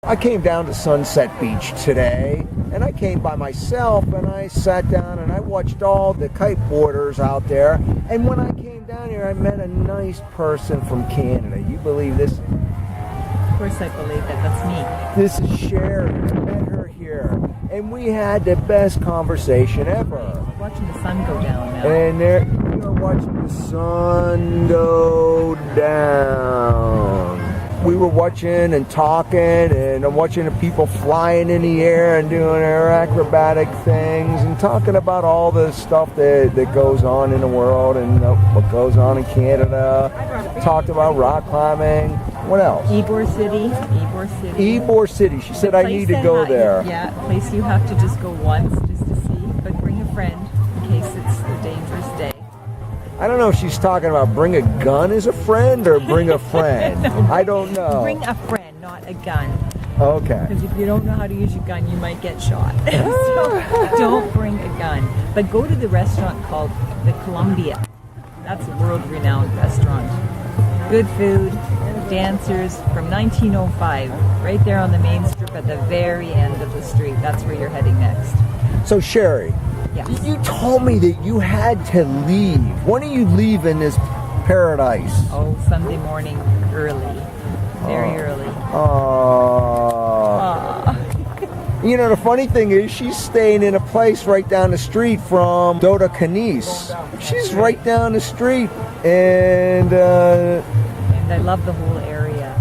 I came down to Sunset Beach today, and I came by myself, and I sat down and I watched all the kiteboarders out there. And when I came down here, I met a nice person from Canada. You believe this? Of course I believe it. That's me. This is Sherry. I met her here, and we had the best conversation ever. We're watching the sun go down now. And there, we are watching the sun go down. We were watching and talking, and I'm watching the people flying in the air and doing their acrobatic things and talking about all the stuff that goes on in the world and what goes on in Canada. Talked about rock climbing. What else? Ybor City. Ybor City. She said I need to go there. Yeah, a place you have to just go once just to see, but bring a friend in case it's a dangerous day. I don't know if she's talking about bring a gun as a friend or bring a friend. I don't know. Bring a friend, not a gun. Okay. Because if you don't know how to use your gun, you might get shot. So don't bring a gun. But go to the restaurant called the Columbia. That's a world-renowned restaurant. Good food, dancers from 1905, right there on the main strip at the very end of the street. That's where you're heading next. So Sherry, yes. You told me that you had to leave. When are you leaving this paradise? Oh, Sunday morning early. Very early. You know, the funny thing is she's staying in a place right down the street from Dota Canis. She's right down the street. And I love the whole area.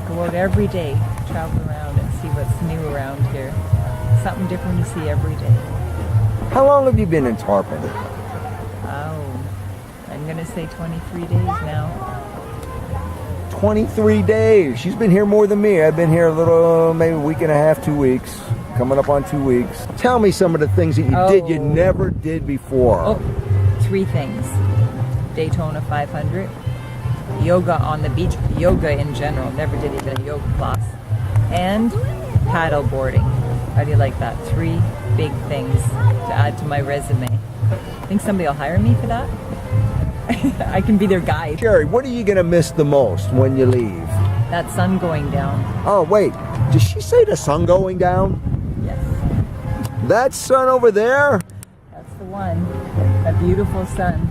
Go out every day, travel around and see what's new around here. Something different to see every day. How long have you been in Tarpon? Oh, I'm going to say 23 days now. 23 days. She's been here more than me. I've been here a little, maybe a week and a half, 2 weeks. Coming up on 2 weeks. Tell me some of the things that you did you never did before. Oh, 3 things. Daytona 500. Yoga on the beach. Yoga in general. Never did even a yoga class. And paddle boarding. How do you like that? 3 big things to add to my resume. Think somebody will hire me for that? I can be their guide. Sherry, what are you going to miss the most when you leave? That sun going down. Oh, wait. Did she say the sun going down? Yes. That sun over there? That's the one. A beautiful sun.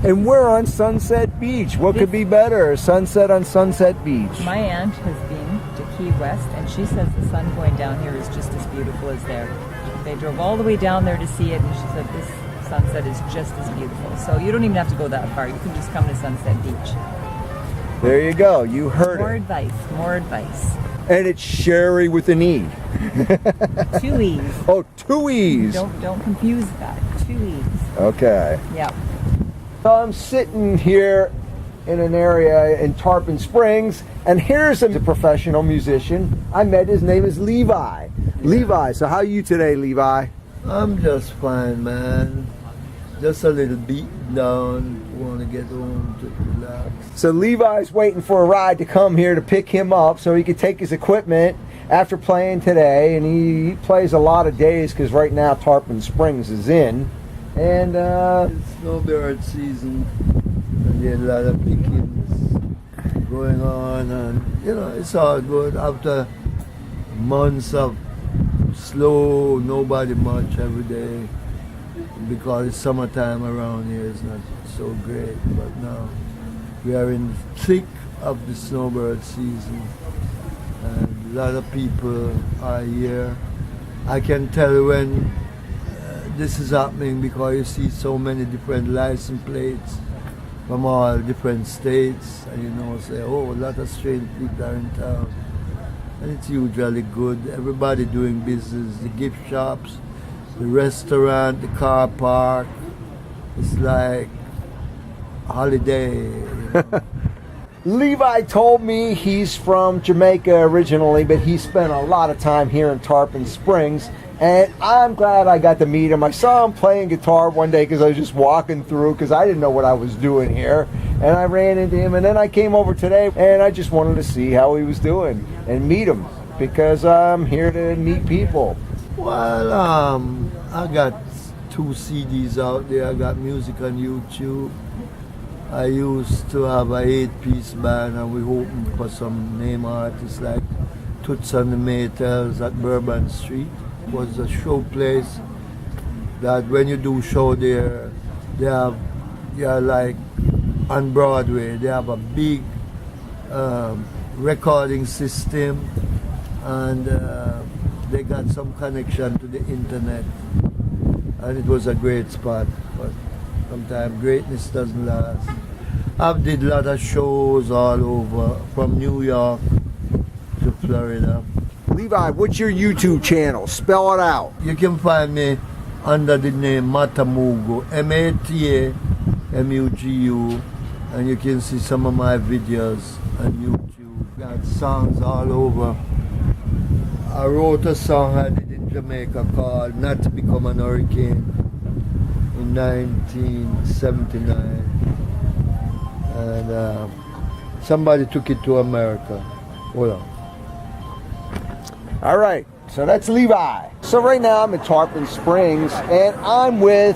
And we're on Sunset Beach. What could be better? Sunset on Sunset Beach. My aunt has been to Key West, and she says the sun going down here is just as beautiful as there. They drove all the way down there to see it, and she said this sunset is just as beautiful. So you don't even have to go that far. You can just come to Sunset Beach. There you go. You heard More it. advice. More advice. And it's Sherry with an E. 2 E's. Oh, 2 E's. Don't confuse that. 2 E's. Okay. Yeah. So I'm sitting here in an area in Tarpon Springs, and here's a professional musician. I met his name is Levi. Yeah. Levi, so how are you today, Levi? I'm just fine, man. Just a little beaten down. Want to get home to relax. So Levi's waiting for a ride to come here to pick him up so he could take his equipment after playing today. And he plays a lot of days because right now Tarpon Springs is in. And it's snowbird season. And there's a lot of pickings going on. And, you know, it's all good after months of slow, nobody much every day. Because it's summertime around here, it's not so great. But now we are in the thick of the snowbird season, and a lot of people are here. I can tell when this is happening because you see so many different license plates from all different states, and you know, say, oh, a lot of strange people are in town. And it's usually good. Everybody doing business, the gift shops, the restaurant, the car park. It's like holiday. You know. Levi told me he's from Jamaica originally, but he spent a lot of time here in Tarpon Springs, and I'm glad I got to meet him. I saw him playing guitar one day because I was just walking through because I didn't know what I was doing here, and I ran into him, and then I came over today, and I just wanted to see how he was doing and meet him because I'm here to meet people. Well, I got 2 CDs out there. I got music on YouTube. I used to have a 8-piece band, and we're hoping for some name artists like Toots and the Maytals at Bourbon Street. It was a show place that when you do show there, you're like on Broadway. They have a big recording system, and they got some connection to the internet, and it was a great spot. But sometimes greatness doesn't last. I've did a lot of shows all over, from New York to Florida. Levi, what's your YouTube channel? Spell it out. You can find me under the name Matamugu, MATAMUGU, and you can see some of my videos on YouTube. Got songs all over. I wrote a song I did in Jamaica called Not to Become an Hurricane in 1979. And somebody took it to America. Hold on. All right, so that's Levi. So right now I'm in Tarpon Springs, and I'm with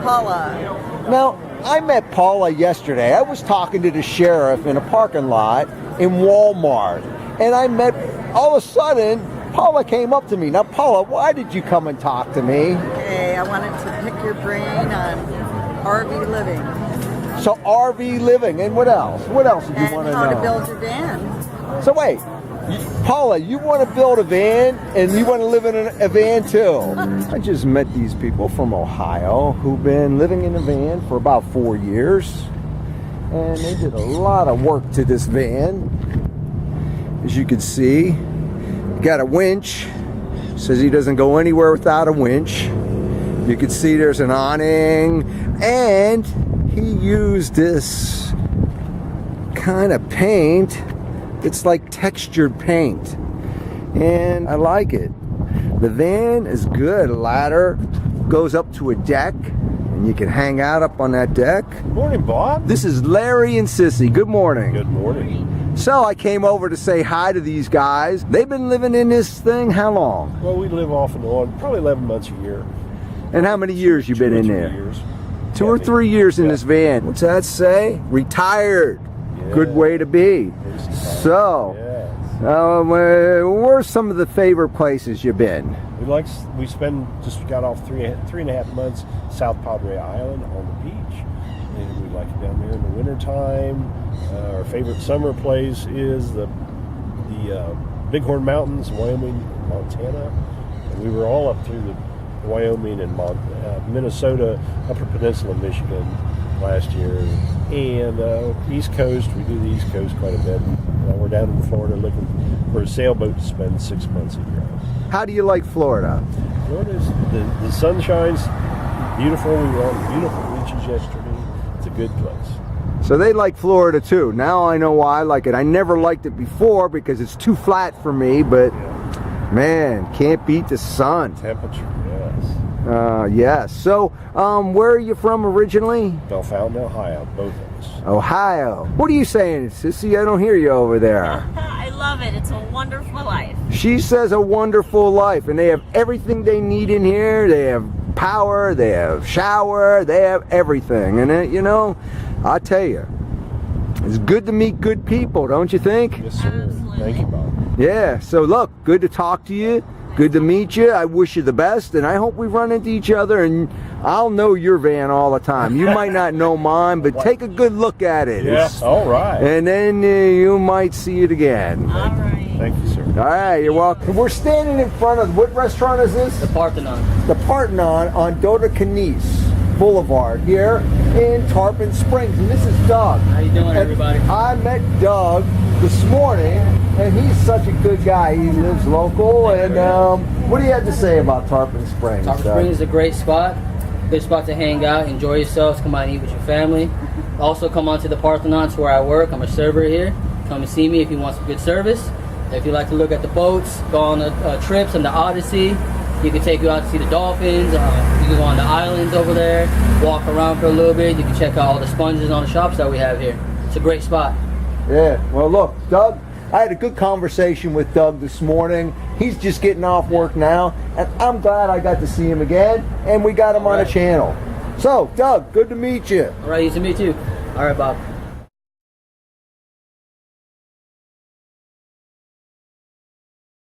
Paula. Now, I met Paula yesterday. I was talking to the sheriff in a parking lot in Walmart, and all of a sudden, Paula came up to me. Now, Paula, why did you come and talk to me? Hey, I wanted to pick your brain on RV living. So, RV living, and what else? What else did you want to know? And how to build your van. So, wait, Paula, you want to build a van, and you want to live in a van too? I just met these people from Ohio who've been living in a van for about 4 years, and they did a lot of work to this van. As you can see, got a winch. Says he doesn't go anywhere without a winch. You can see there's an awning, and he used this kind of paint. It's like textured paint, and I like it. The van is good. A ladder goes up to a deck, and you can hang out up on that deck. Good morning, Bob. This is Larry and Sissy. Good morning. Good morning. So I came over to say hi to these guys. They've been living in this thing how long? Well, we live off and on, probably 11 months a year. And how many years you been in there? 2 or 3 years. 2 or 3 years in this van. What's that say? Retired. Yeah. Good way to be. So, Yes. where's some of the favorite places you've been? We just got off 3.5 months South Padre Island on the beach, and we like it down there in the wintertime. Our favorite summer place is the Bighorn Mountains, Wyoming, Montana, and we were all up through the Wyoming and Minnesota, Upper Peninsula, Michigan last year, and East Coast. We do the East Coast quite a bit. We're down in Florida looking for a sailboat to spend 6 months a year on. How do you like Florida? Florida's the sun shines beautiful. We were on beautiful beaches yesterday. It's a good place. So they like Florida too. Now I know why I like it. I never liked it before because it's too flat for me, but man, can't beat the sun. Temperature, yes. Yes. So, where are you from originally? Bellefontaine, Ohio, both of us. Ohio. What are you saying, Sissy? I don't hear you over there. I love it. It's a wonderful life. She says a wonderful life, and they have everything they need in here. They have power, they have shower, they have everything. And I tell you, it's good to meet good people, don't you think? Yes, sir. Absolutely. Thank you, Bob. Yeah, so look, good to talk to you. Good to meet you. I wish you the best, and I hope we run into each other, and I'll know your van all the time. You might not know mine, but take a good look at it. Yes, all right. And then you might see it again. All right. Thank you, sir. All right, you're welcome. We're standing in front of, what restaurant is this? The Parthenon. The Parthenon on Dodecanese Boulevard here in Tarpon Springs. And this is Doug. How you doing, And everybody? I met Doug this morning, and he's such a good guy. He lives local. And what do you have to say about Tarpon Springs? Tarpon Doug? Springs is a great spot. Good spot to hang out, enjoy yourselves, come out and eat with your family. Also come on to the Parthenon, it's where I work. I'm a server here. Come and see me if you want some good service. If you like to look at the boats, go on the trips on the Odyssey. You can take you out to see the dolphins. You can go on the islands over there, walk around for a little bit. You can check out all the sponges and all the shops that we have here. It's a great spot. Yeah, well look, Doug, I had a good conversation with Doug this morning. He's just getting off work now, and I'm glad I got to see him again, and we got him on a channel. So, Doug, good to meet you. All right, you to meet you. All right, Bob.